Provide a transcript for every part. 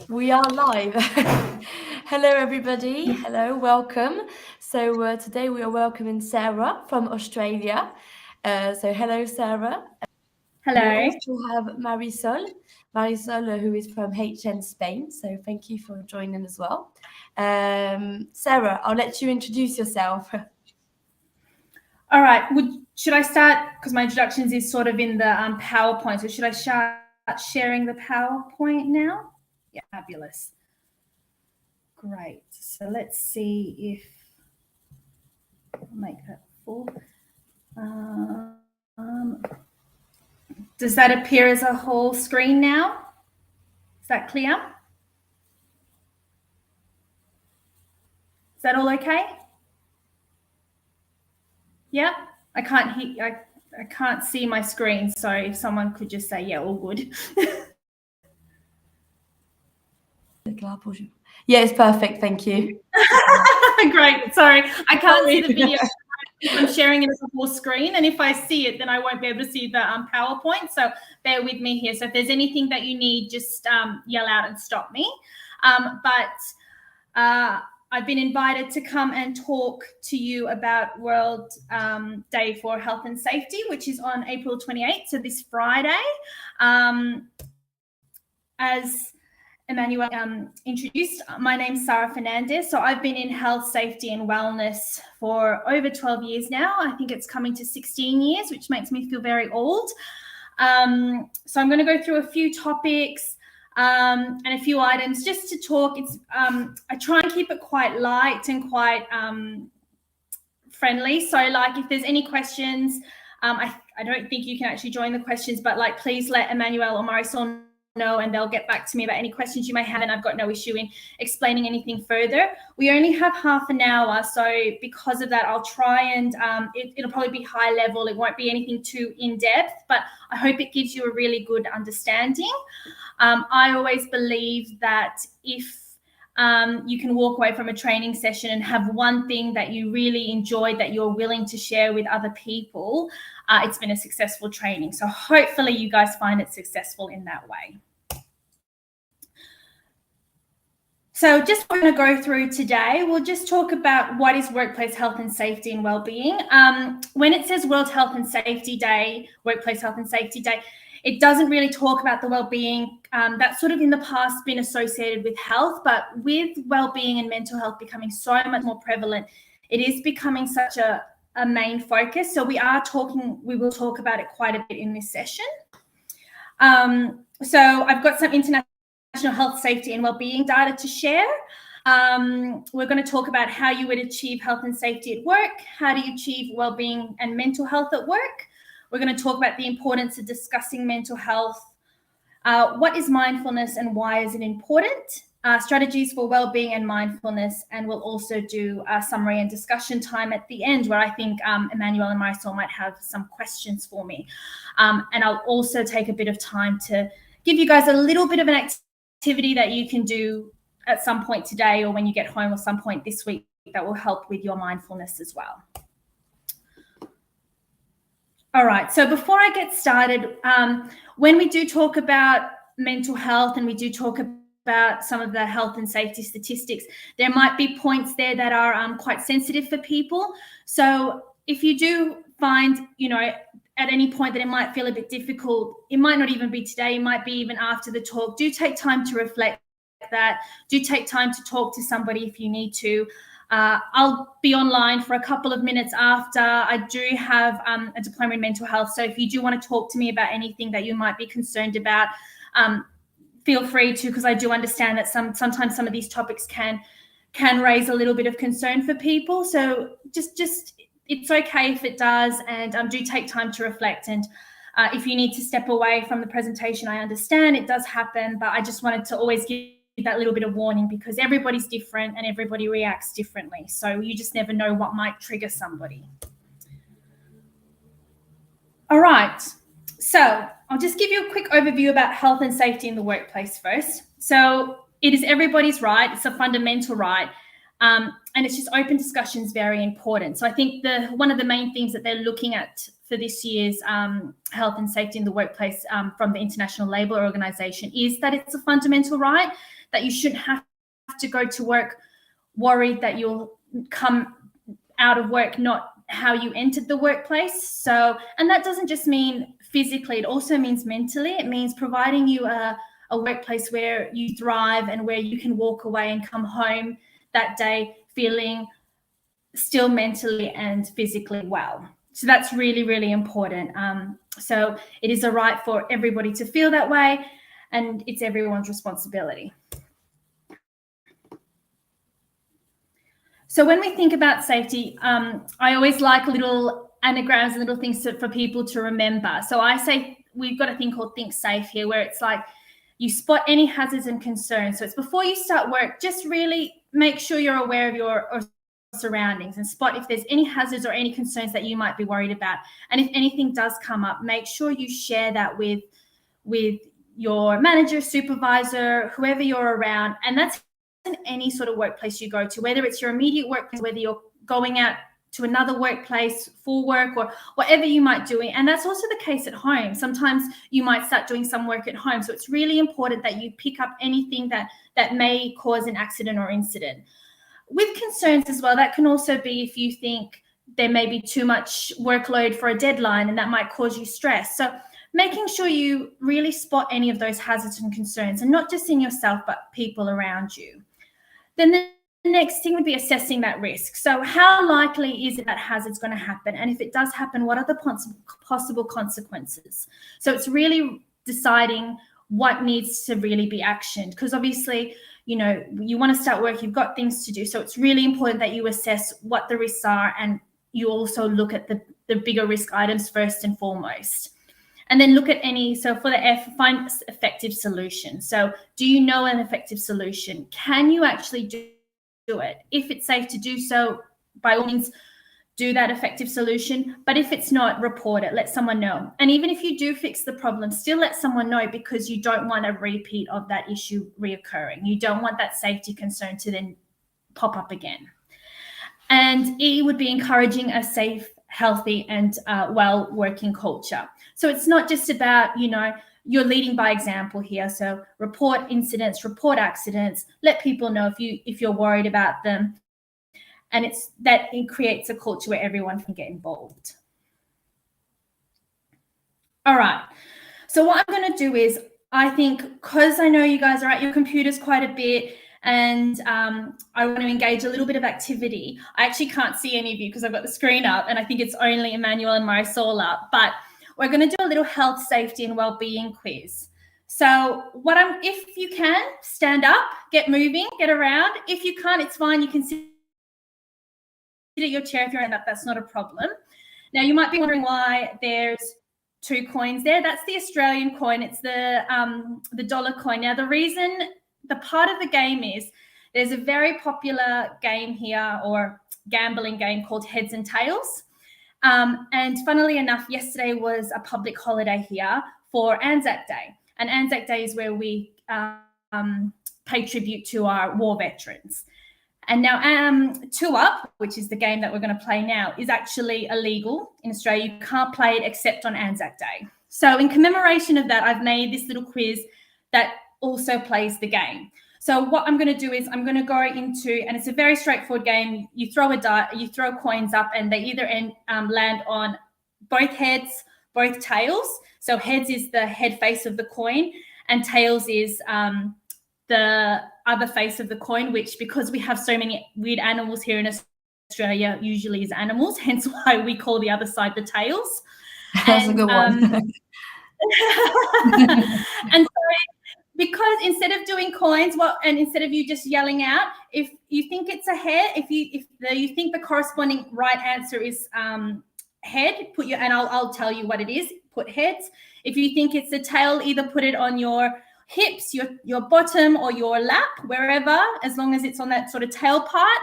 We are live. Hello, everybody. Hello, welcome. So today we are welcoming Sara from Australia. So hello, Sara. We Hello. also have Marisol, who is from HN Spain. So thank you for joining as well. Sara, I'll let you introduce yourself. All right. Should I start? Because my introductions is sort of in the PowerPoint. So should I start sharing the PowerPoint now? Yeah, fabulous. Great. So let's see if I'll make that full. Does that appear as a whole screen now? Is that clear? Is that all okay? Yeah. I can't hear. I can't see my screen. So if someone could just say, yeah, all good. Yeah, it's perfect. Thank you. Great. Sorry, I can't see the video. I'm sharing it as a full screen, and if I see it, then I won't be able to see the PowerPoint. So bear with me here. So if there's anything that you need, just yell out and stop me. I've been invited to come and talk to you about World Day for Health and Safety, which is on April 28th, so this Friday. As Emmanuel introduced, my name's Sara Fernandez. So I've been in health, safety and wellness for over 12 years now. I think it's coming to 16 years, which makes me feel very old. So I'm going to go through a few topics and a few items just to talk. I try and keep it quite light and quite friendly. So like if there's any questions, I don't think you can actually join the questions, but like please let Emmanuel or Marisol know and they'll get back to me about any questions you may have, and I've got no issue in explaining anything further. We only have half an hour, so because of that I'll try and it'll probably be high level. It won't be anything too in-depth, but I hope it gives you a really good understanding. I always believe that if you can walk away from a training session and have one thing that you really enjoyed that you're willing to share with other people, it's been a successful training. So hopefully you guys find it successful in that way. So just what we're going to go through today, we'll just talk about what is workplace health and safety and wellbeing. When it says World Health and Safety Day, Workplace Health and Safety Day, it doesn't really talk about the well-being. That's sort of in the past been associated with health, but with well-being and mental health becoming so much more prevalent, it is becoming such a main focus. So we will talk about it quite a bit in this session. So I've got some international health, safety and well-being data to share. We're going to talk about how you would achieve health and safety at work. How do you achieve well-being and mental health at work? We're going to talk about the importance of discussing mental health. What is mindfulness and why is it important? Strategies for well-being and mindfulness, and we'll also do a summary and discussion time at the end where I think Emmanuel and Marisol might have some questions for me. And I'll also take a bit of time to give you guys a little bit of an activity that you can do at some point today or when you get home or some point this week that will help with your mindfulness as well. All right, so before I get started, when we do talk about mental health and we do talk about some of the health and safety statistics, there might be points there that are quite sensitive for people. So if you do find, at any point that it might feel a bit difficult, it might not even be today, it might be even after the talk, do take time to reflect that. Do take time to talk to somebody if you need to. I'll be online for a couple of minutes after. I do have a diploma in mental health. So if you do want to talk to me about anything that you might be concerned about, feel free to, because I do understand that sometimes some of these topics can raise a little bit of concern for people. So just it's okay if it does, and do take time to reflect. And if you need to step away from the presentation, I understand it does happen, but I just wanted to always give that little bit of warning because everybody's different and everybody reacts differently. So you just never know what might trigger somebody. All right. So I'll just give you a quick overview about health and safety in the workplace first. So it is everybody's right. It's a fundamental right. and it's just open discussion is very important. So I think one of the main things that they're looking at for this year's health and safety in the workplace from the International Labour Organization is that it's a fundamental right, that you shouldn't have to go to work worried that you'll come out of work not how you entered the workplace. So, and that doesn't just mean physically, it also means mentally. It means providing you a workplace where you thrive and where you can walk away and come home that day feeling still mentally and physically well. So that's really, really important. So it is a right for everybody to feel that way, and it's everyone's responsibility. So when we think about safety, I always like little anagrams and little things for people to remember. So I say we've got a thing called Think Safe here, where it's like you spot any hazards and concerns. So it's before you start work, just really make sure you're aware of your surroundings and spot if there's any hazards or any concerns that you might be worried about. And if anything does come up, make sure you share that with your manager, supervisor, whoever you're around. And that's in any sort of workplace you go to, whether it's your immediate workplace, whether you're going out to another workplace for work or whatever you might do. And that's also the case at home. Sometimes you might start doing some work at home. So it's really important that you pick up anything that may cause an accident or incident. With concerns as well, that can also be if you think there may be too much workload for a deadline and that might cause you stress. So making sure you really spot any of those hazards and concerns, and not just in yourself, but people around you. Then the next thing would be assessing that risk. So how likely is it that hazard's going to happen? And if it does happen, what are the possible consequences? So it's really deciding what needs to really be actioned, because obviously, you know, you want to start work, you've got things to do. So it's really important that you assess what the risks are, and you also look at the bigger risk items first and foremost. And then look at so for the F, find effective solution. So do you know an effective solution? Can you actually do it? If it's safe to do so, by all means, do that effective solution. But if it's not, report it, let someone know. And even if you do fix the problem, still let someone know, because you don't want a repeat of that issue reoccurring. You don't want that safety concern to then pop up again. And E would be encouraging a safe, healthy, and well working culture. So it's not just about, you know, you're leading by example here. So report incidents, report accidents, let people know if you're worried about them. And it creates a culture where everyone can get involved. All right. So what I'm going to do is, I think, because I know you guys are at your computers quite a bit, and I want to engage a little bit of activity. I actually can't see any of you because I've got the screen up, and I think it's only Emmanuel and Marisol up. But we're going to do a little health, safety, and well-being quiz. So if you can, stand up, get moving, get around. If you can't, it's fine. You can sit at your chair if you're in that. That's not a problem. Now, you might be wondering why there's 2 coins there. That's the Australian coin. It's the dollar coin. Now, the part of the game is, there's a very popular game here, or gambling game, called Heads and Tails. And funnily enough, yesterday was a public holiday here for Anzac Day. And Anzac Day is where we pay tribute to our war veterans. And now 2 Up, which is the game that we're going to play now, is actually illegal in Australia. You can't play it except on Anzac Day. So in commemoration of that, I've made this little quiz that also plays the game. So what I'm going to do is, I'm going to go into, and it's a very straightforward game. You throw coins up, and they either land on both heads, both tails. So heads is the head face of the coin, and tails is the other face of the coin, which, because we have so many weird animals here in Australia, usually is animals, hence why we call the other side the tails. That's a good one. And so, because instead of doing coins, and instead of you just yelling out, if you think it's a head, if you think the corresponding right answer is head, and I'll tell you what it is. Put heads. If you think it's a tail, either put it on your hips, your bottom, or your lap, wherever, as long as it's on that sort of tail part.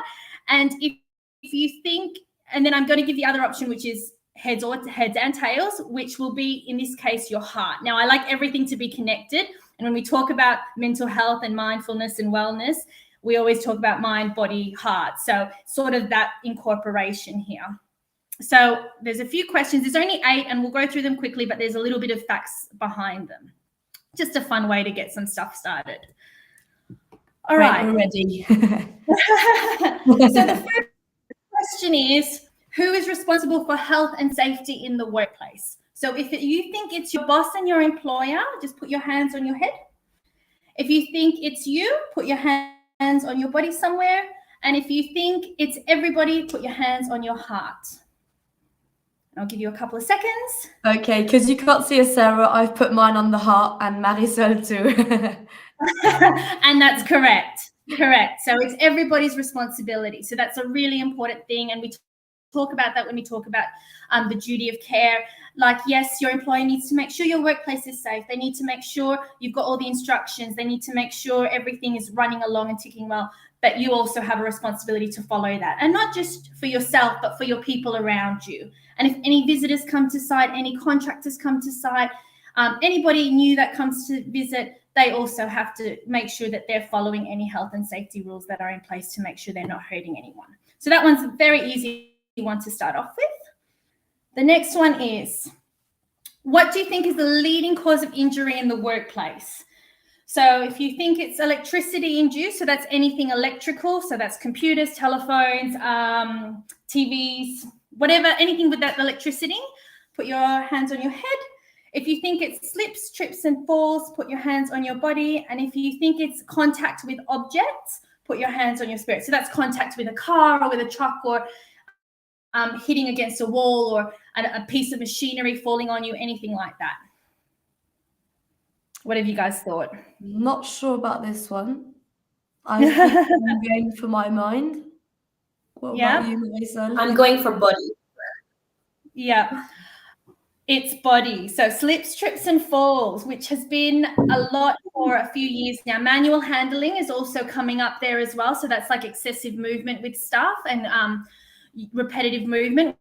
And if you think, and then I'm going to give the other option, which is heads and tails, which will be, in this case, your heart. Now, I like everything to be connected. And when we talk about mental health and mindfulness and wellness, we always talk about mind, body, heart. So sort of that incorporation here. So there's a few questions. There's only 8 and we'll go through them quickly, but there's a little bit of facts behind them. Just a fun way to get some stuff started. All right. We're ready. So the first question is, who is responsible for health and safety in the workplace? So if you think it's your boss and your employer, just put your hands on your head. If you think it's you, put your hands on your body somewhere. And if you think it's everybody, put your hands on your heart. I'll give you a couple of seconds. Okay, because you can't see us, Sarah, I've put mine on the heart and Marisol too. And that's correct. Correct. So it's everybody's responsibility. So that's a really important thing. And we talk about that when we talk about the duty of care. Like, yes, your employer needs to make sure your workplace is safe. They need to make sure you've got all the instructions. They need to make sure everything is running along and ticking well. But you also have a responsibility to follow that. And not just for yourself, but for your people around you. And if any visitors come to site, any contractors come to site, anybody new that comes to visit, they also have to make sure that they're following any health and safety rules that are in place to make sure they're not hurting anyone. So that one's a very easy one to start off with. The next one is, what do you think is the leading cause of injury in the workplace? So if you think it's electricity induced, so that's anything electrical, so that's computers, telephones, TVs, whatever, anything with that electricity, put your hands on your head. If you think it's slips, trips, and falls, put your hands on your body. And if you think it's contact with objects, put your hands on your spirit. So that's contact with a car or with a truck, or hitting against a wall, or a piece of machinery falling on you, anything like that. What have you guys thought? Not sure about this one. I think I'm going for my mind. What about you, Marisol? I'm going for body. Yeah. It's body. So slips, trips, and falls, which has been a lot for a few years now. Manual handling is also coming up there as well. So that's like excessive movement with staff and repetitive movement,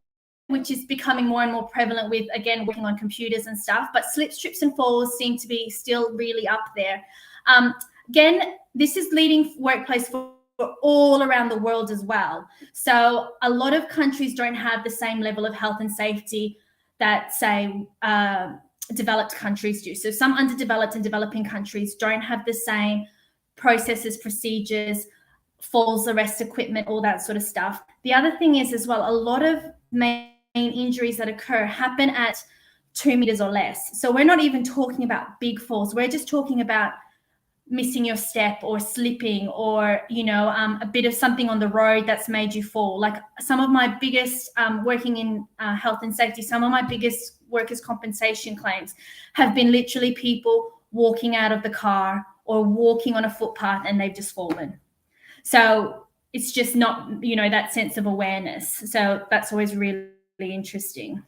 which is becoming more and more prevalent with, again, working on computers and stuff. But slips, trips, and falls seem to be still really up there. Again, this is leading workplace for all around the world as well. So a lot of countries don't have the same level of health and safety that, say, developed countries do. So some underdeveloped and developing countries don't have the same processes, procedures, falls arrest equipment, all that sort of stuff. The other thing is as well, a lot of main injuries that occur happen at 2 meters or less. So we're not even talking about big falls. We're just talking about missing your step or slipping, or a bit of something on the road that's made you fall. Like some of my biggest working in health and safety, some of my biggest workers' compensation claims have been literally people walking out of the car or walking on a footpath and they've just fallen. So it's just not, that sense of awareness. So that's always really interesting.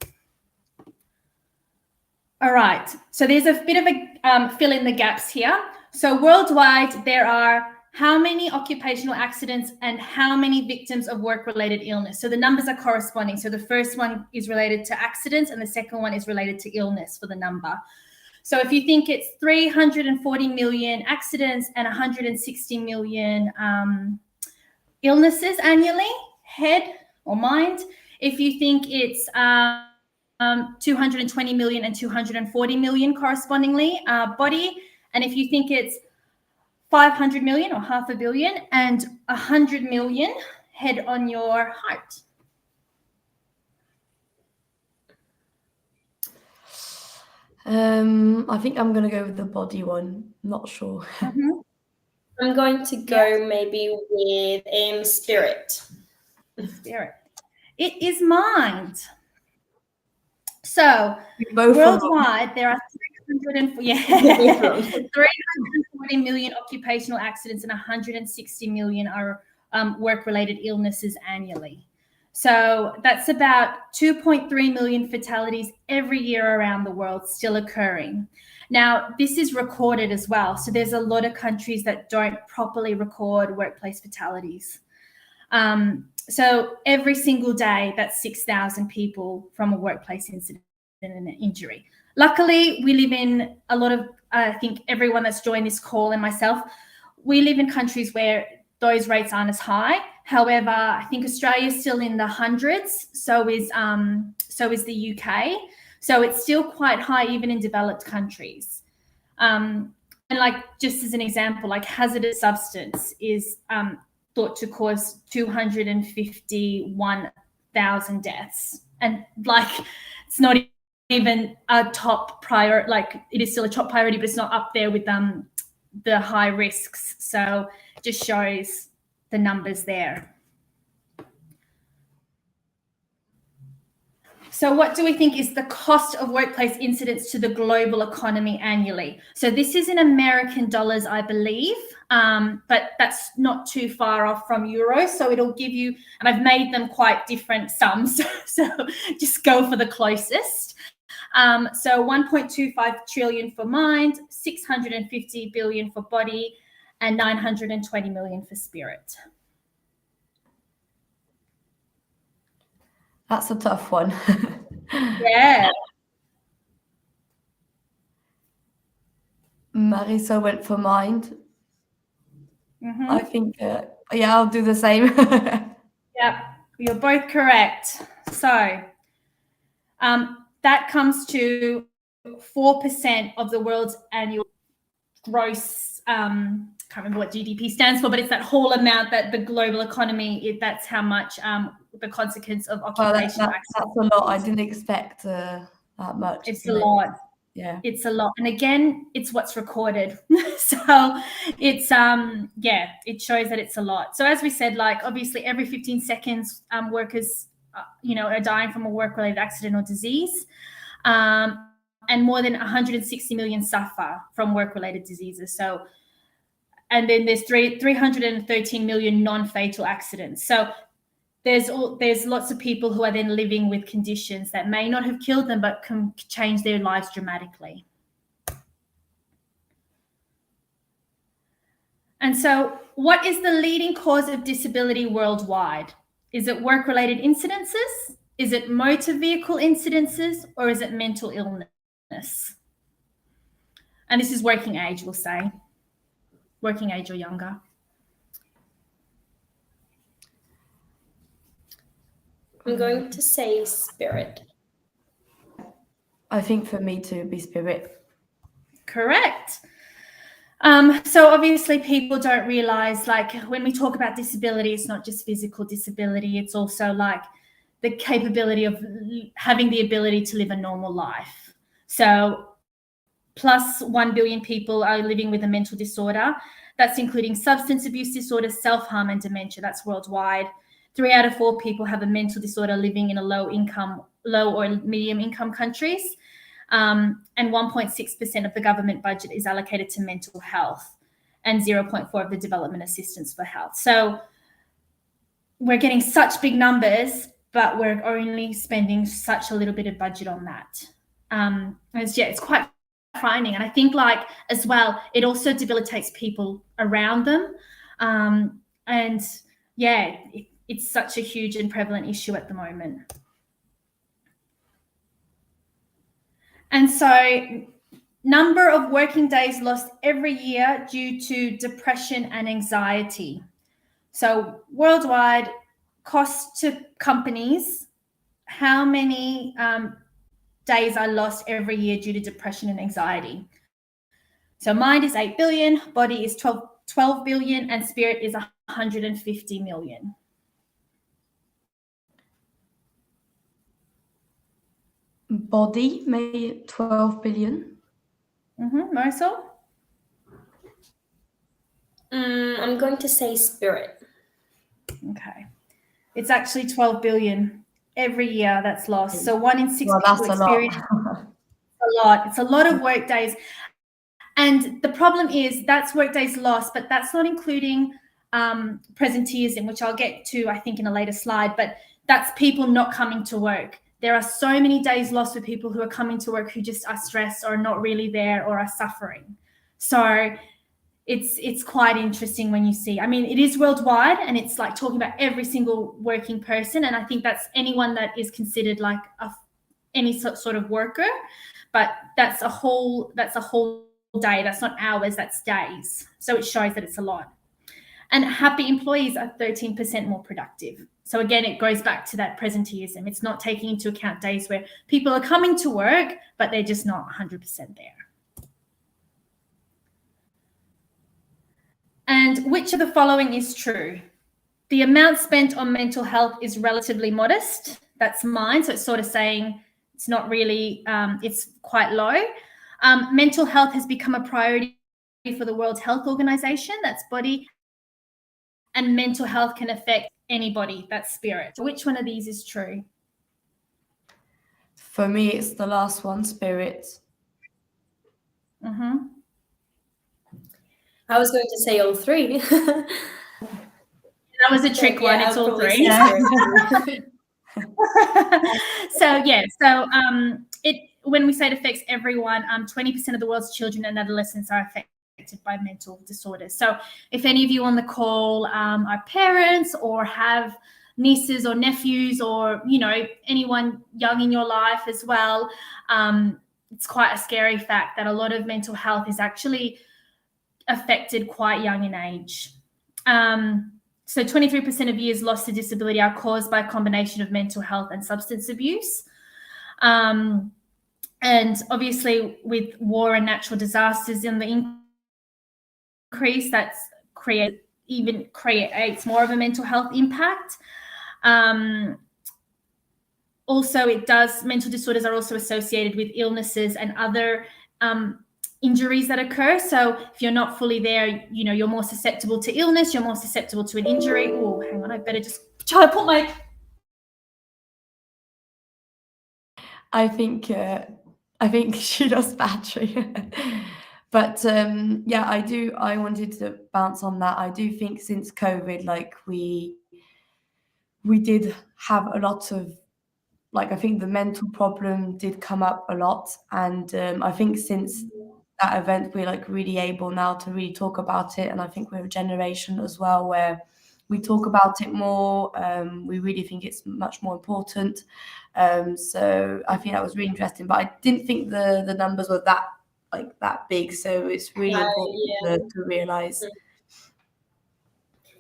All right. So there's a bit of a fill in the gaps here. So worldwide, there are how many occupational accidents and how many victims of work-related illness? So the numbers are corresponding. So the first one is related to accidents and the second one is related to illness for the number. So if you think it's 340 million accidents and 160 million illnesses annually, head or mind. If you think it's 220 million and 240 million correspondingly, body. And if you think it's 500 million or 500 million and 100 million, head on your heart. I think I'm going to go with the body one. Not sure. Mm-hmm. I'm going to go maybe with spirit. Spirit. It is mind. So Both worldwide, there are 340 million occupational accidents and 160 million are work-related illnesses annually. So that's about 2.3 million fatalities every year around the world still occurring. Now, this is recorded as well. So there's a lot of countries that don't properly record workplace fatalities. So every single day, that's 6,000 people from a workplace incident and an injury. Luckily, we live in a lot of, I think everyone that's joined this call and myself, we live in countries where those rates aren't as high. However, I think Australia is still in the hundreds. So is the UK. So it's still quite high even in developed countries. And like, just as an example, like hazardous substance is thought to cause 251,000 deaths. And like, it's not even a top priority, like it is still a top priority, but it's not up there with the high risks. So it just shows the numbers there. So what do we think is the cost of workplace incidents to the global economy annually? So this is in American dollars, I believe, but that's not too far off from euros. So it'll give you, and I've made them quite different sums. So just go for the closest. So 1.25 trillion for mind, 650 billion for body, and 920 million for spirit. That's a tough one. Yeah. Marisa went for mind. Mm-hmm. I think, yeah, I'll do the same. Yep, you're both correct. So that comes to 4% of the world's annual gross, can't remember what GDP stands for, but it's that whole amount that the global economy, that's how much the consequence of occupation. Well, that's a lot. I didn't expect that much. It's a lot. Yeah, it's a lot. And again, it's what's recorded. So it's it shows that it's a lot. So as we said, like obviously every 15 seconds workers are dying from a work-related accident or disease, and more than 160 million suffer from work-related diseases. So, and then there's 313 million non-fatal accidents. So there's lots of people who are then living with conditions that may not have killed them, but can change their lives dramatically. And so what is the leading cause of disability worldwide? Is it work-related incidences? Is it motor vehicle incidences? Or is it mental illness? And this is working age, we'll say. Working age or younger. I'm going to say spirit. I think for me to be spirit. Correct. So obviously people don't realize, like when we talk about disability, it's not just physical disability, it's also like the capability of having the ability to live a normal life. So plus 1 billion people are living with a mental disorder. That's including substance abuse disorder, self-harm, and dementia. That's worldwide. 3 out of 4 people have a mental disorder living in a low or medium income countries. And 1.6% of the government budget is allocated to mental health, and 0.4% of the development assistance for health. So we're getting such big numbers, but we're only spending such a little bit of budget on that. It's quite frightening. And I think, like, as well, it also debilitates people around them. It's such a huge and prevalent issue at the moment. And so number of working days lost every year due to depression and anxiety. So worldwide, cost to companies, how many days are lost every year due to depression and anxiety? So mind is 8 billion, body is 12 billion, and spirit is 150 million. Body, maybe 12 billion. Marisol? I'm going to say spirit. Okay. It's actually 12 billion every year that's lost. So 1 in 6 people experience a lot. It's a lot of work days. And the problem is that's work days lost, but that's not including presenteeism, which I'll get to, I think, in a later slide, but that's people not coming to work. There are so many days lost with people who are coming to work who just are stressed or not really there or are suffering. So it's quite interesting when you see, I mean, it is worldwide, and it's like talking about every single working person. And I think that's anyone that is considered like any sort of worker, but that's a whole day. That's not hours, that's days. So it shows that it's a lot. And happy employees are 13% more productive. So again, it goes back to that presenteeism. It's not taking into account days where people are coming to work, but they're just not 100% there. And which of the following is true? The amount spent on mental health is relatively modest. That's mine. So it's sort of saying it's not really, it's quite low. Mental health has become a priority for the World Health Organization, that's body, and mental health can affect anybody, that's spirit. Which one of these is true? For me, it's the last one, spirit. Mm-hmm. I was going to say all three. That was a trick one. It's all three. So when we say it affects everyone, 20% of the world's children and adolescents are affected by mental disorders. So if any of you on the call are parents or have nieces or nephews or, you know, anyone young in your life as well, it's quite a scary fact that a lot of mental health is actually affected quite young in age. So 23% of years lost to disability are caused by a combination of mental health and substance abuse. And obviously with war and natural disasters in the increase, that's creates more of a mental health impact. Also, mental disorders are also associated with illnesses and other injuries that occur. So if you're not fully there, you know, you're more susceptible to illness, you're more susceptible to an injury. Oh, hang on, I better just try to put my... I think she lost battery. But yeah, I wanted to bounce on that. I do think since COVID, like we did have a lot of, like, I think the mental problem did come up a lot. And I think since that event, we're like really able now to really talk about it. And I think we're a generation as well where we talk about it more. We really think it's much more important. So I think that was really interesting. But I didn't think the numbers were that big. So it's really important to realize.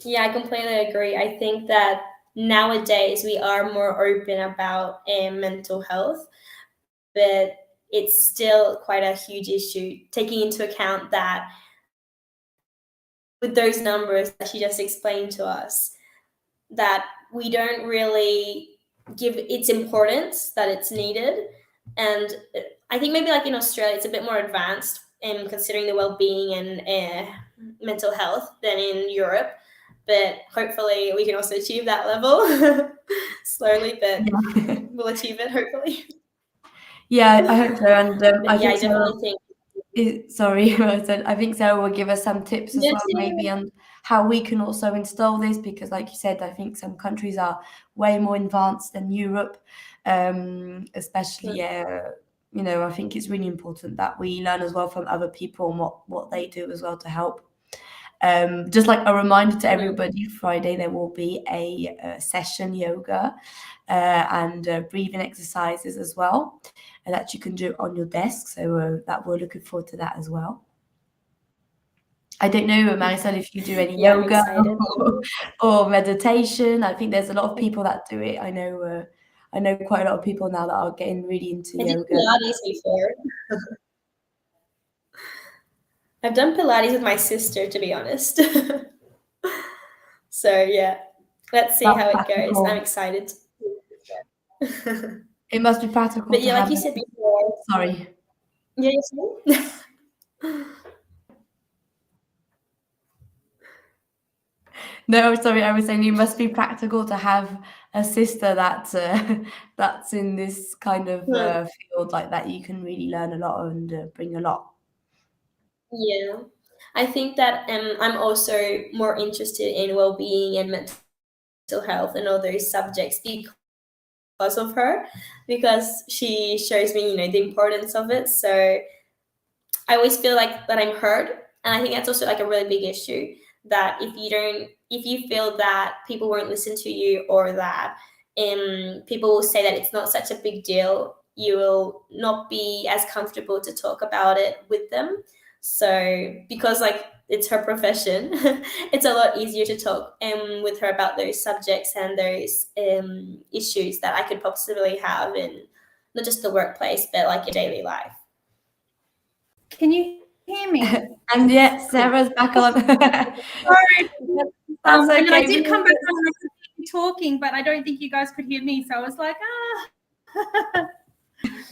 Yeah, I completely agree. I think that nowadays we are more open about mental health, but it's still quite a huge issue, taking into account that with those numbers that she just explained to us, that we don't really give its importance that it's needed. And I think maybe like in Australia, it's a bit more advanced in considering the well-being and mental health than in Europe. But hopefully we can also achieve that level slowly, but we'll achieve it hopefully. Yeah, I hope so. And I I think definitely think. Sorry, I think Sarah will give us some tips as well, maybe on how we can also install this, because like you said, I think some countries are way more advanced than Europe, especially, you know, I think it's really important that we learn as well from other people and what they do as well to help. Just like a reminder to everybody, Friday there will be a session yoga and breathing exercises as well, and that you can do on your desk. So that we're looking forward to that as well. I don't know, Marisol, if you do any yoga or meditation. I think there's a lot of people that do it. I know quite a lot of people now that are getting really into yoga. Pilates before. I've done Pilates with my sister, to be honest. So yeah, let's see how it goes. I'm excited. It must be practical. But yeah, like you said before. Sorry. Yeah, No, sorry, I was saying you must be practical to have a sister that's in this kind of field like that. You can really learn a lot and bring a lot. Yeah, I think that I'm also more interested in well-being and mental health and all those subjects because of her, because she shows me, you know, the importance of it. So I always feel like that I'm heard, and I think that's also like a really big issue, that if you feel that people won't listen to you, or that people will say that it's not such a big deal, you will not be as comfortable to talk about it with them. So because like it's her profession, it's a lot easier to talk with her about those subjects and those issues that I could possibly have in not just the workplace, but like in daily life. Can you hear me? And yeah, Sarah's back on. Sorry. That's And then I okay. did come back on and I could hear you talking, but I don't think you guys could hear me. So I was like,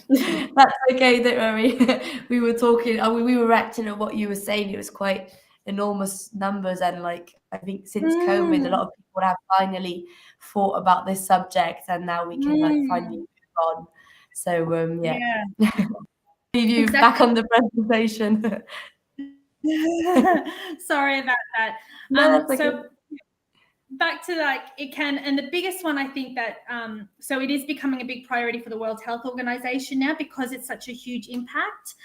That's okay, don't worry. We were talking, we were reacting at what you were saying. It was quite enormous numbers, and like I think since COVID, a lot of people have finally thought about this subject, and now we can like finally move on. So yeah. Leave you back on the presentation. Sorry about that. No, that's okay. So back to like it can, and the biggest one I think that so it is becoming a big priority for the World Health Organization now because it's such a huge impact.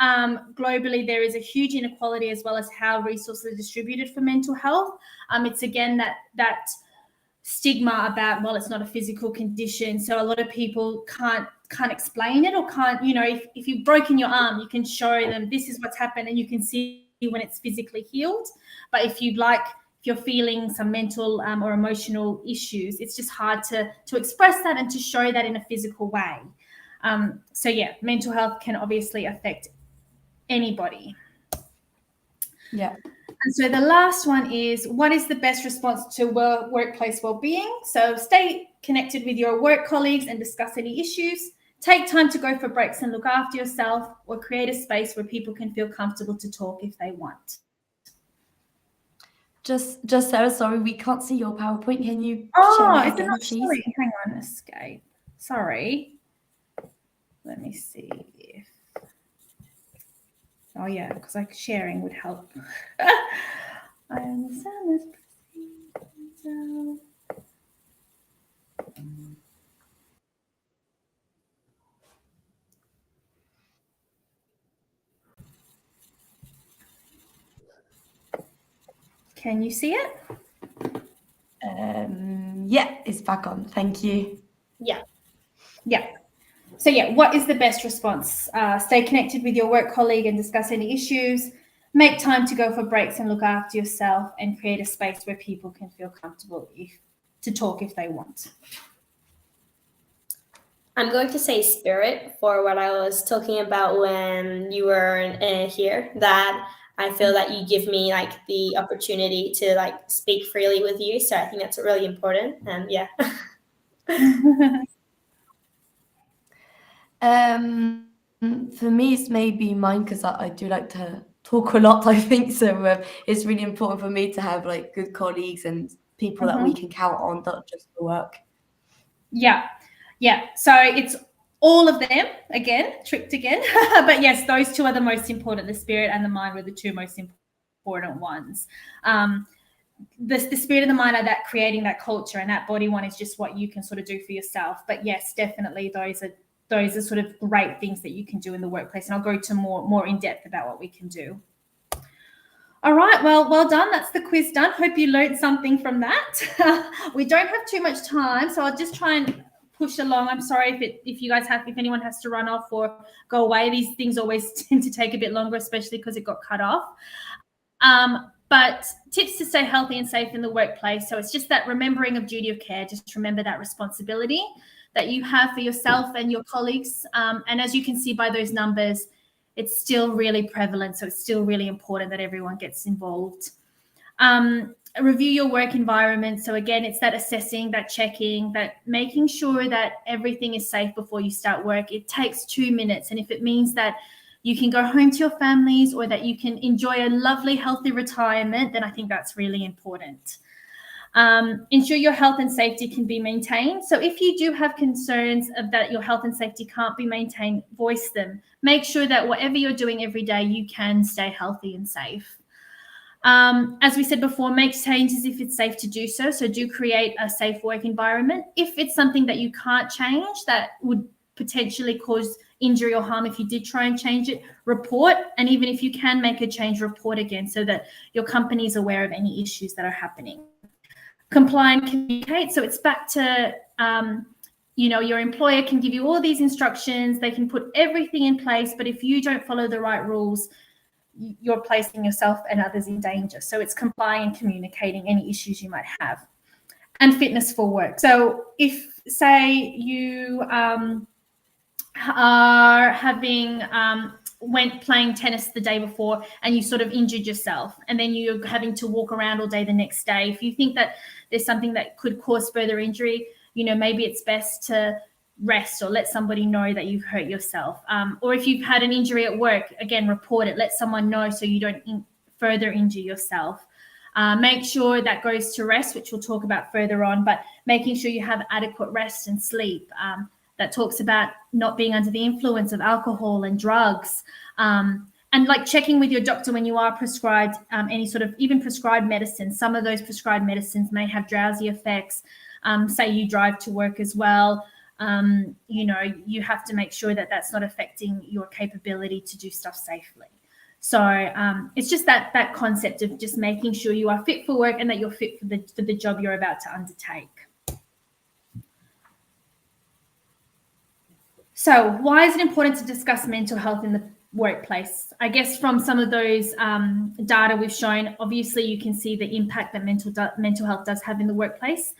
Globally, there is a huge inequality as well as how resources are distributed for mental health. It's again that stigma about, well, it's not a physical condition, so a lot of people can't explain it, or can't, you know, if you've broken your arm, you can show them this is what's happened and you can see when it's physically healed. But if you're feeling some mental or emotional issues, it's just hard to express that and to show that in a physical way. So yeah, mental health can obviously affect anybody. Yeah. And so the last one is, what is the best response to workplace well-being? So stay connected with your work colleagues and discuss any issues. Take time to go for breaks and look after yourself, or create a space where people can feel comfortable to talk if they want. Just Sarah, sorry, we can't see your PowerPoint. Can you share it again, please? Sorry. Hang on, escape. Sorry. Let me see if... Oh yeah, because like sharing would help. I understand this. Can you see it? Yeah, it's back on. Thank you. Yeah. So yeah, what is the best response? Stay connected with your work colleague and discuss any issues. Make time to go for breaks and look after yourself, and create a space where people can feel comfortable to talk if they want. I'm going to say spirit for what I was talking about when you were here, that I feel that you give me like the opportunity to like speak freely with you. So I think that's really important. And yeah. For me, it's maybe mine because I do like to talk a lot, I think. So it's really important for me to have like good colleagues and people that we can count on, not just for work. Yeah. So it's all of them, again, tricked again. But yes, those two are the most important. The spirit and the mind were the two most important ones. The spirit and the mind are that creating that culture, and that body one is just what you can sort of do for yourself. But yes, definitely those are sort of great things that you can do in the workplace. And I'll go to more in depth about what we can do. All right, well done. That's the quiz done. Hope you learned something from that. We don't have too much time, so I'll just try and push along. I'm sorry if anyone has to run off or go away. These things always tend to take a bit longer, especially because it got cut off. But tips to stay healthy and safe in the workplace. So it's just that remembering of duty of care. Just remember that responsibility that you have for yourself and your colleagues. And as you can see by those numbers, it's still really prevalent. So it's still really important that everyone gets involved. Review your work environment. So again, it's that assessing, that checking, that making sure that everything is safe before you start work. It takes 2 minutes. And if it means that you can go home to your families, or that you can enjoy a lovely, healthy retirement, then I think that's really important. Ensure your health and safety can be maintained. So if you do have concerns of that your health and safety can't be maintained, voice them. Make sure that whatever you're doing every day, you can stay healthy and safe. As we said before, make changes if it's safe to do so. So do create a safe work environment. If it's something that you can't change, that would potentially cause injury or harm if you did try and change it, report. And even if you can make a change, report again, so that your company is aware of any issues that are happening. Comply and communicate. So it's back to, your employer can give you all these instructions. They can put everything in place, but if you don't follow the right rules, you're placing yourself and others in danger. So it's complying and communicating any issues you might have. And fitness for work. So if, say, you are having went playing tennis the day before and you sort of injured yourself, and then you're having to walk around all day the next day, if you think that there's something that could cause further injury, maybe it's best to rest or let somebody know that you've hurt yourself. Or if you've had an injury at work, again, report it, let someone know so you don't further injure yourself. Make sure that goes to rest, which we'll talk about further on, but making sure you have adequate rest and sleep. That talks about not being under the influence of alcohol and drugs. And like checking with your doctor when you are prescribed any sort of, even prescribed medicine. Some of those prescribed medicines may have drowsy effects. Say you drive to work as well. You have to make sure that that's not affecting your capability to do stuff safely. So it's just that concept of just making sure you are fit for work and that you're fit for the job you're about to undertake. So why is it important to discuss mental health in the workplace? I guess from some of those data we've shown, obviously you can see the impact that mental health does have in the workplace.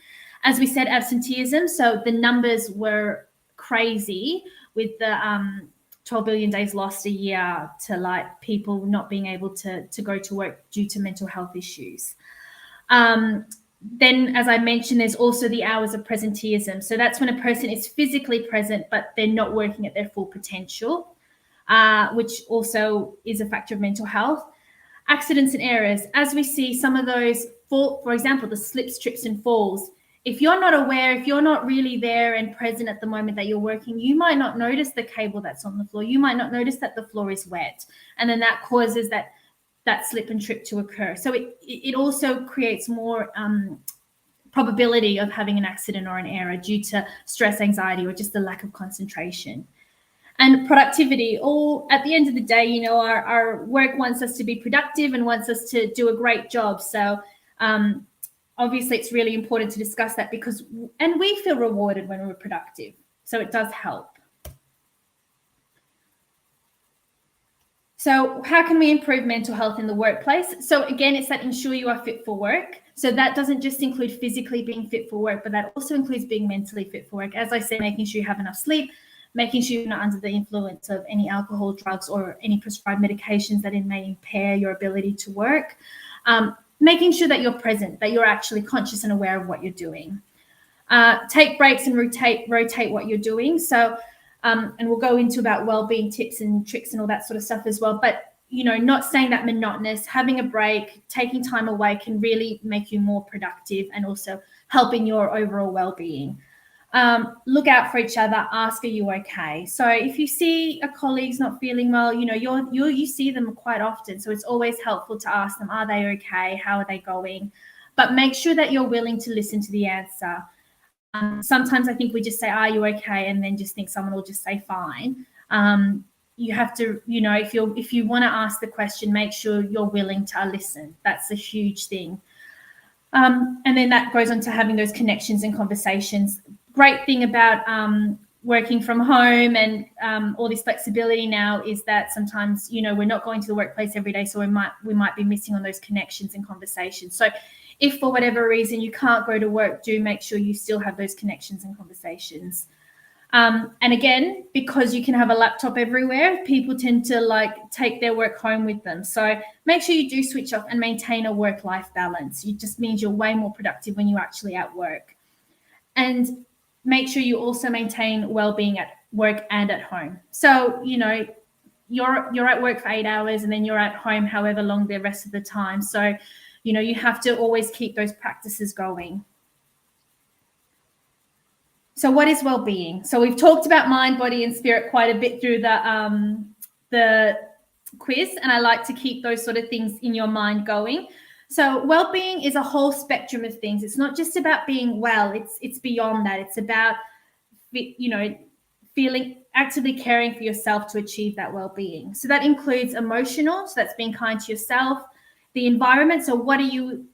As we said, absenteeism. So the numbers were crazy with the 12 billion days lost a year to like people not being able to go to work due to mental health issues. Then, as I mentioned, there's also the hours of presenteeism. So that's when a person is physically present, but they're not working at their full potential, which also is a factor of mental health. Accidents and errors. As we see some of those, for example, the slips, trips and falls. If you're not aware, if you're not really there and present at the moment that you're working, you might not notice the cable that's on the floor. You might not notice that the floor is wet. And then that causes that slip and trip to occur. So it also creates more probability of having an accident or an error due to stress, anxiety, or just the lack of concentration. And productivity, at the end of the day, our work wants us to be productive and wants us to do a great job. So obviously it's really important to discuss that and we feel rewarded when we're productive. So it does help. So how can we improve mental health in the workplace? So again, it's that ensure you are fit for work. So that doesn't just include physically being fit for work, but that also includes being mentally fit for work. As I said, making sure you have enough sleep, making sure you're not under the influence of any alcohol, drugs, or any prescribed medications that it may impair your ability to work. Making sure that you're present, that you're actually conscious and aware of what you're doing. Take breaks and rotate what you're doing. So, and we'll go into about wellbeing tips and tricks and all that sort of stuff as well. But, not staying that monotonous, having a break, taking time away can really make you more productive and also help in your overall well-being. Look out for each other. Ask, are you okay? So if you see a colleague's not feeling well, you see them quite often. So it's always helpful to ask them, are they okay? How are they going? But make sure that you're willing to listen to the answer. Sometimes I think we just say, are you okay? And then just think someone will just say fine. You have to, if you want to ask the question, make sure you're willing to listen. That's a huge thing. And then that goes on to having those connections and conversations. Great thing about working from home and all this flexibility now is that sometimes, we're not going to the workplace every day, so we might be missing on those connections and conversations. So if for whatever reason you can't go to work, do make sure you still have those connections and conversations. And again, because you can have a laptop everywhere, people tend to take their work home with them. So make sure you do switch off and maintain a work-life balance. It just means you're way more productive when you're actually at work. And make sure you also maintain well-being at work and at home. So, you're at work for 8 hours and then you're at home however long the rest of the time. So, you have to always keep those practices going. So what is well-being? So we've talked about mind, body, and spirit quite a bit through the quiz, and I like to keep those sort of things in your mind going. So well-being is a whole spectrum of things. It's not just about being well. It's beyond that. It's about, feeling, actively caring for yourself to achieve that well-being. So that includes emotional, so that's being kind to yourself, the environment, so what are you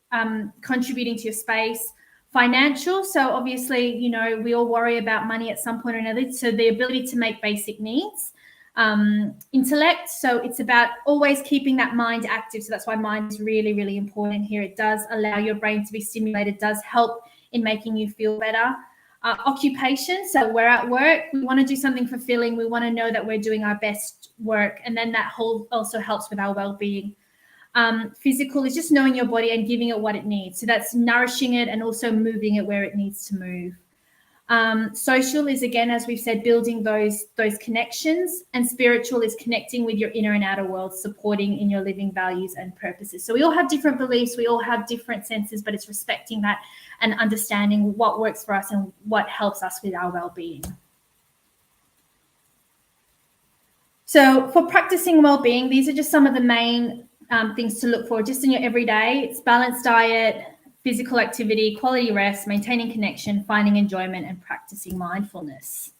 contributing to your space, financial, so obviously, we all worry about money at some point or another, so the ability to make basic needs, intellect. So it's about always keeping that mind active. So that's why mind is really, really important here. It does allow your brain to be stimulated, does help in making you feel better. Occupation. So we're at work, we want to do something fulfilling. We want to know that we're doing our best work. And then that whole also helps with our well-being. Physical is just knowing your body and giving it what it needs. So that's nourishing it and also moving it where it needs to move. Social is, again, as we've said, building those connections, and spiritual is connecting with your inner and outer world, supporting in your living values and purposes. So we all have different beliefs, we all have different senses, but it's respecting that and understanding what works for us and what helps us with our well-being. So for practicing well-being, these are just some of the main things to look for just in your everyday. It's balanced diet, physical activity, quality rest, maintaining connection, finding enjoyment, and practicing mindfulness.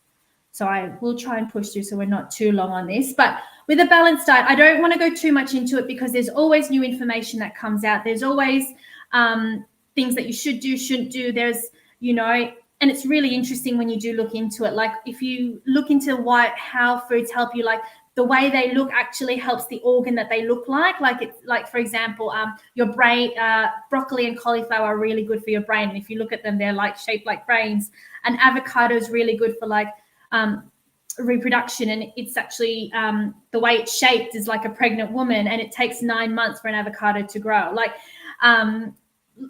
So I will try and push through so we're not too long on this. But with a balanced diet, I don't want to go too much into it because there's always new information that comes out. There's always things that you should do, shouldn't do. There's, and it's really interesting when you do look into it. Like if you look into how foods help you, like the way they look actually helps the organ that they look like. Like for example, your brain, broccoli and cauliflower are really good for your brain. And if you look at them, they're like shaped like brains. And avocado is really good for like reproduction. And it's actually the way it's shaped is like a pregnant woman, and it takes 9 months for an avocado to grow. Like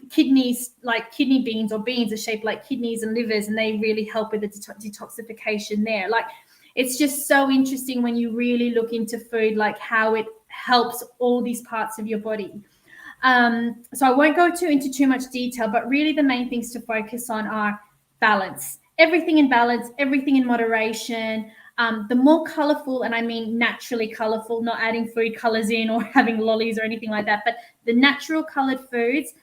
kidneys, like kidney beans or beans are shaped like kidneys and livers, and they really help with the detoxification there. Like it's just so interesting when you really look into food, like how it helps all these parts of your body. So I won't go into too much detail, but really the main things to focus on are balance. Everything in balance, everything in moderation. The more colorful, and I mean naturally colorful, not adding food colors in or having lollies or anything like that, but the natural colored foods,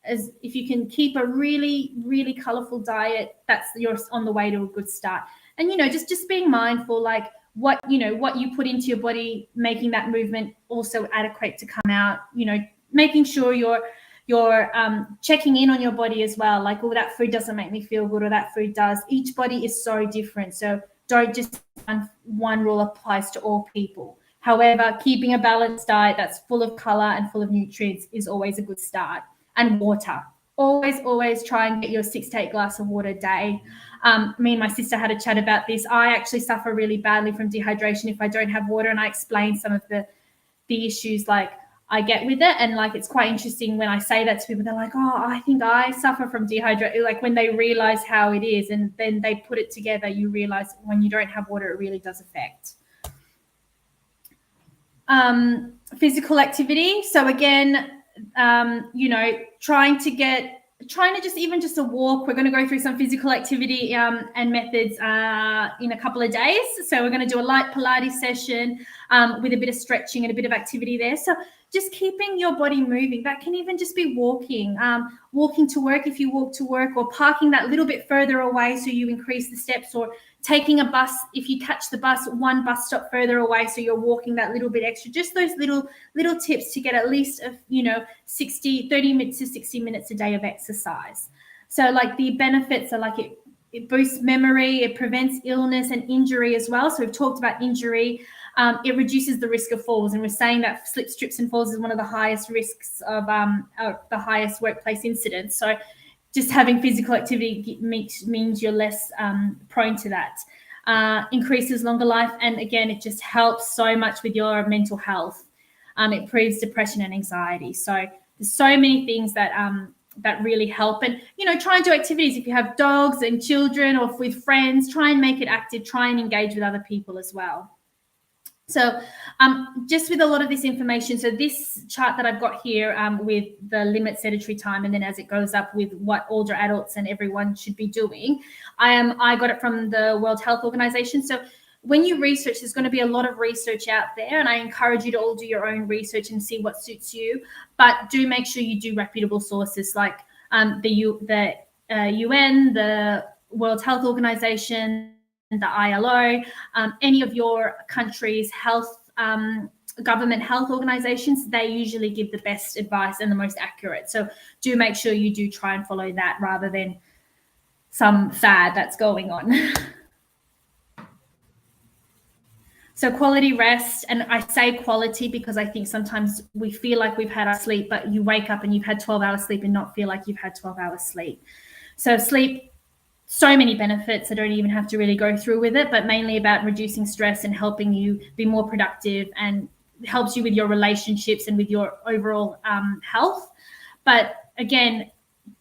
as if you can keep a really, really colorful diet, you're on the way to a good start. And, just being mindful, like what you put into your body, making that movement also adequate to come out, making sure you're checking in on your body as well. Like, oh, that food doesn't make me feel good, or that food does. Each body is so different. So don't just one rule applies to all people. However, keeping a balanced diet that's full of color and full of nutrients is always a good start. And water. Always try and get your 6 to 8 glasses of water a day. Me and my sister had a chat about this. I actually suffer really badly from dehydration if I don't have water, and I explained some of the issues like I get with it. And like it's quite interesting when I say that to people, they're like, oh, I think I suffer from dehydration. Like when they realize how it is and then they put it together, you realize when you don't have water, it really does affect. Physical activity. So again, trying to just a walk. We're going to go through some physical activity and methods in a couple of days. So we're going to do a light Pilates session with a bit of stretching and a bit of activity there. So just keeping your body moving. That can even just be walking to work if you walk to work, or parking that little bit further away so you increase the steps, or taking a bus if you catch the bus one bus stop further away so you're walking that little bit extra. Just those little tips to get at least 30 minutes to 60 minutes a day of exercise. So like the benefits are like it boosts memory, it prevents illness and injury as well. So we've talked about injury. It reduces the risk of falls, and we're saying that slips, trips and falls is one of the highest risks of the highest workplace incidents. So just having physical activity means you're less prone to that. Increases longer life, and again, it just helps so much with your mental health. It improves depression and anxiety. So there's so many things that really help. And try and do activities if you have dogs and children, or with friends. Try and make it active. Try and engage with other people as well. So just with a lot of this information, so this chart that I've got here with the limit sedentary time, and then as it goes up with what older adults and everyone should be doing, I got it from the World Health Organization. So when you research, there's going to be a lot of research out there, and I encourage you to all do your own research and see what suits you. But do make sure you do reputable sources like the UN, the World Health Organization, the ILO, any of your country's health government health organizations. They usually give the best advice and the most accurate. So do make sure you do try and follow that rather than some fad that's going on. So quality rest, and I say quality because I think sometimes we feel like we've had our sleep, but you wake up and you've had 12 hours sleep and not feel like you've had 12 hours sleep. So sleep, so many benefits. I don't even have to really go through with it, but mainly about reducing stress and helping you be more productive, and helps you with your relationships and with your overall health. But again,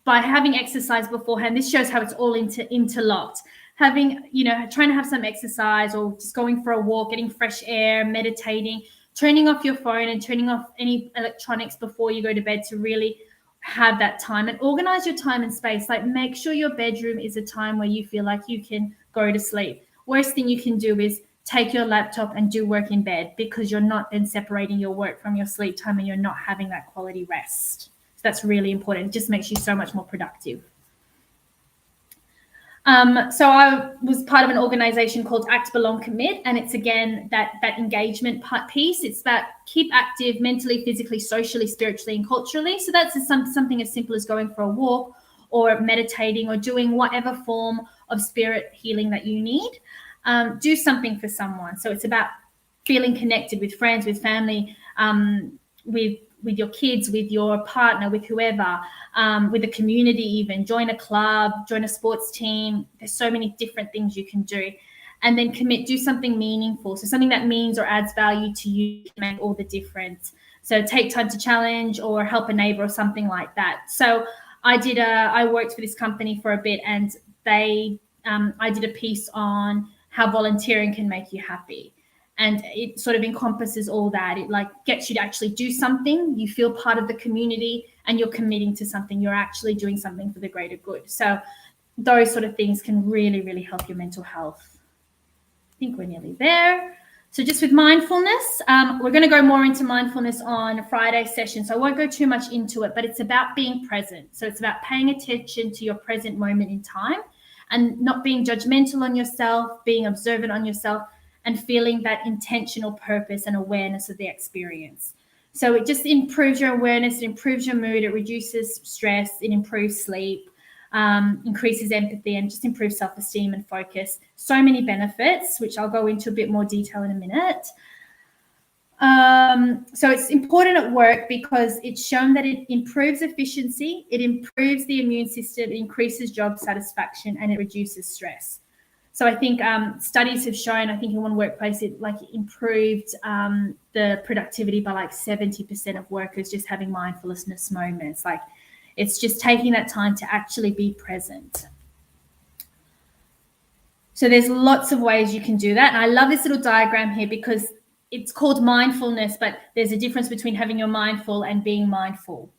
by having exercise beforehand, this shows how it's all interlocked. Having, trying to have some exercise, or just going for a walk, getting fresh air, meditating, turning off your phone and turning off any electronics before you go to bed to really have that time, and organize your time and space. Like, make sure your bedroom is a time where you feel like you can go to sleep. Worst thing you can do is take your laptop and do work in bed, because you're not then separating your work from your sleep time, and you're not having that quality rest. So that's really important. It just makes you so much more productive. So I was part of an organization called Act, Belong, Commit, and it's again that engagement piece. It's about keep active mentally, physically, socially, spiritually, and culturally. So that's something as simple as going for a walk, or meditating, or doing whatever form of spirit healing that you need. Do something for someone. So it's about feeling connected with friends, with family, with your kids, with your partner, with whoever, with the community even. Join a club, join a sports team. There's so many different things you can do. And then commit, do something meaningful. So something that means or adds value to you can make all the difference. So take time to challenge or help a neighbor or something like that. So I worked for this company for a bit, and I did a piece on how volunteering can make you happy. And it sort of encompasses all that. It like gets you to actually do something. You feel part of the community, and you're committing to something. You're actually doing something for the greater good. So those sort of things can really, really help your mental health. I think we're nearly there. So just with mindfulness, we're going to go more into mindfulness on Friday session. So I won't go too much into it, but it's about being present. So it's about paying attention to your present moment in time, and not being judgmental on yourself, being observant on yourself, and feeling that intentional purpose and awareness of the experience. So it just improves your awareness, it improves your mood, it reduces stress, it improves sleep, increases empathy, and just improves self-esteem and focus. So many benefits, which I'll go into a bit more detail in a minute. So it's important at work because it's shown that it improves efficiency, it improves the immune system, it increases job satisfaction, and it reduces stress. So I think studies have shown, I think in one workplace, it improved the productivity by 70% of workers just having mindfulness moments. It's just taking that time to actually be present. So there's lots of ways you can do that. And I love this little diagram here because it's called mindfulness, but there's a difference between having your mindful and being mindful.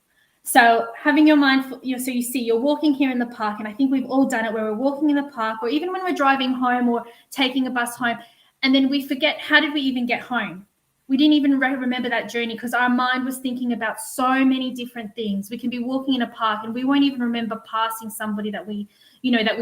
So having your mindful, so you see you're walking here in the park, and I think we've all done it where we're walking in the park, or even when we're driving home or taking a bus home, and then we forget, how did we even get home? We didn't even remember that journey because our mind was thinking about so many different things. We can be walking in a park and we won't even remember passing somebody that we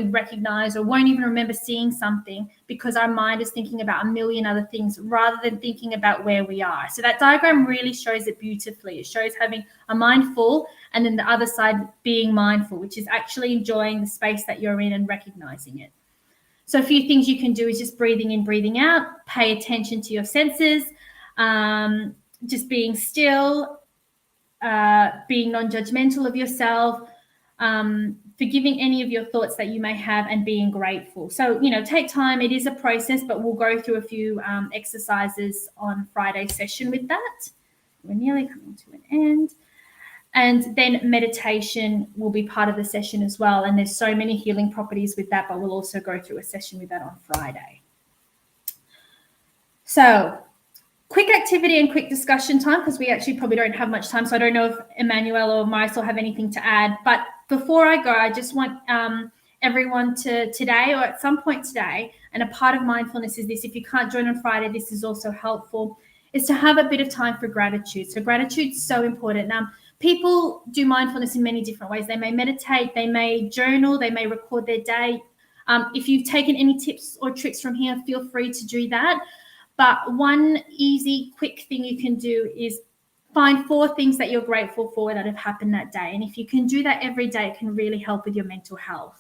recognize, or won't even remember seeing something because our mind is thinking about a million other things rather than thinking about where we are. So that diagram really shows it beautifully. It shows having a mindful, and then the other side being mindful, which is actually enjoying the space that you're in and recognizing it. So a few things you can do is just breathing in, breathing out, pay attention to your senses, just being still, being non-judgmental of yourself, forgiving any of your thoughts that you may have, and being grateful. So, take time. It is a process, but we'll go through a few exercises on Friday's session with that. We're nearly coming to an end. And then meditation will be part of the session as well. And there's so many healing properties with that, but we'll also go through a session with that on Friday. So quick activity and quick discussion time, because we actually probably don't have much time. So I don't know if Emmanuel or Marisol have anything to add. But before I go, I just want everyone to today, or at some point today, and a part of mindfulness is this, if you can't join on Friday, this is also helpful, is to have a bit of time for gratitude. So gratitude's so important. People do mindfulness in many different ways. They may meditate, they may journal, they may record their day. If you've taken any tips or tricks from here, feel free to do that. But one easy, quick thing you can do is find 4 things that you're grateful for that have happened that day. And if you can do that every day, it can really help with your mental health.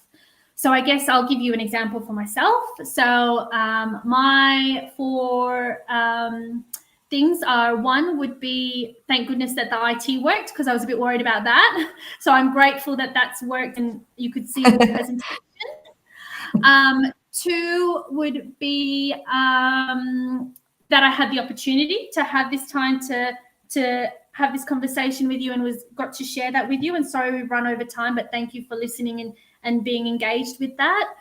So I guess I'll give you an example for myself. So my 4 things are, one would be, thank goodness that the IT worked, because I was a bit worried about that. So I'm grateful that that's worked and you could see the presentation. 2 would be that I had the opportunity to have this time to have this conversation with you and got to share that with you. And sorry we've run over time, but thank you for listening and being engaged with that.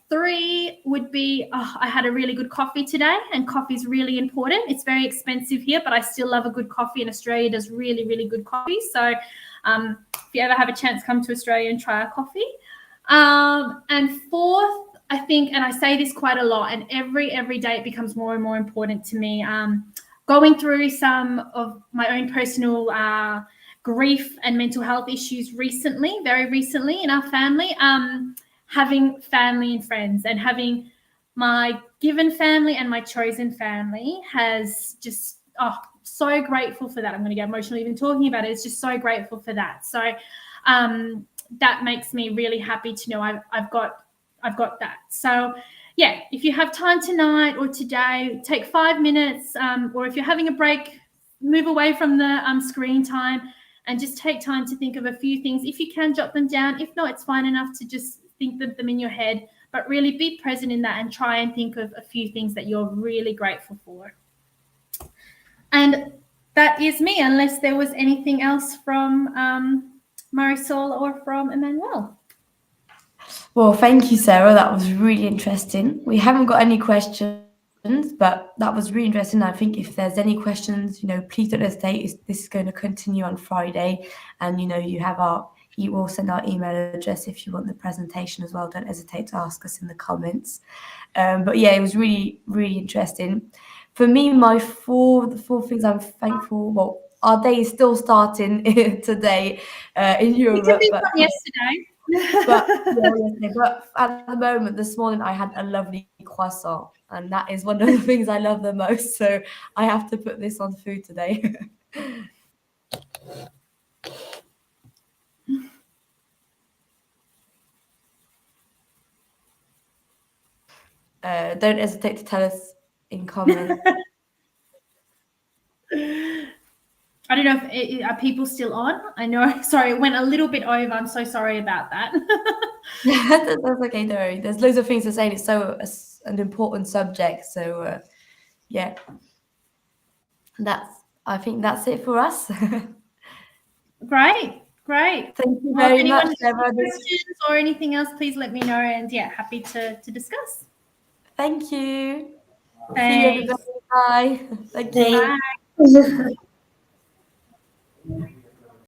3 would be, I had a really good coffee today, and coffee is really important. It's very expensive here, but I still love a good coffee, and Australia does really, really good coffee. So if you ever have a chance, come to Australia and try our coffee. And 4th, I think, and I say this quite a lot, and every day it becomes more and more important to me, going through some of my own personal grief and mental health issues very recently in our family, having family and friends, and having my given family and my chosen family has just, so grateful for that. I'm going to get emotional even talking about it. It's just so grateful for that. So that makes me really happy to know I've got that. So yeah, if you have time tonight or today, take 5 minutes, or if you're having a break, move away from the screen time and just take time to think of a few things. If you can, jot them down. If not, it's fine enough to just think of them in your head, but really be present in that and try and think of a few things that you're really grateful for. And that is me, unless there was anything else from Marisol or from Emmanuel. Well, thank you, Sarah. That was really interesting. We haven't got any questions, but that was really interesting. I think if there's any questions, please don't hesitate. This is going to continue on Friday, and you will send our email address if you want the presentation as well. Don't hesitate to ask us in the comments. But yeah, it was really, really interesting. For me, the 4 things I'm thankful. Well, our day is still starting today in Europe. It could be from yesterday. But at the moment, this morning, I had a lovely croissant, and that is one of the things I love the most. So I have to put this on food today. Don't hesitate to tell us in comments. I don't know if are people still on. I know. Sorry, it went a little bit over. I'm so sorry about that. That's okay, don't worry. There's loads of things to say. It's an important subject. So yeah, I think that's it for us. Great. Thank you very much, Sarah. Questions or anything else, please let me know. And yeah, happy to discuss. Thank you. Thanks. See you, everybody. Bye. Thank you. Bye.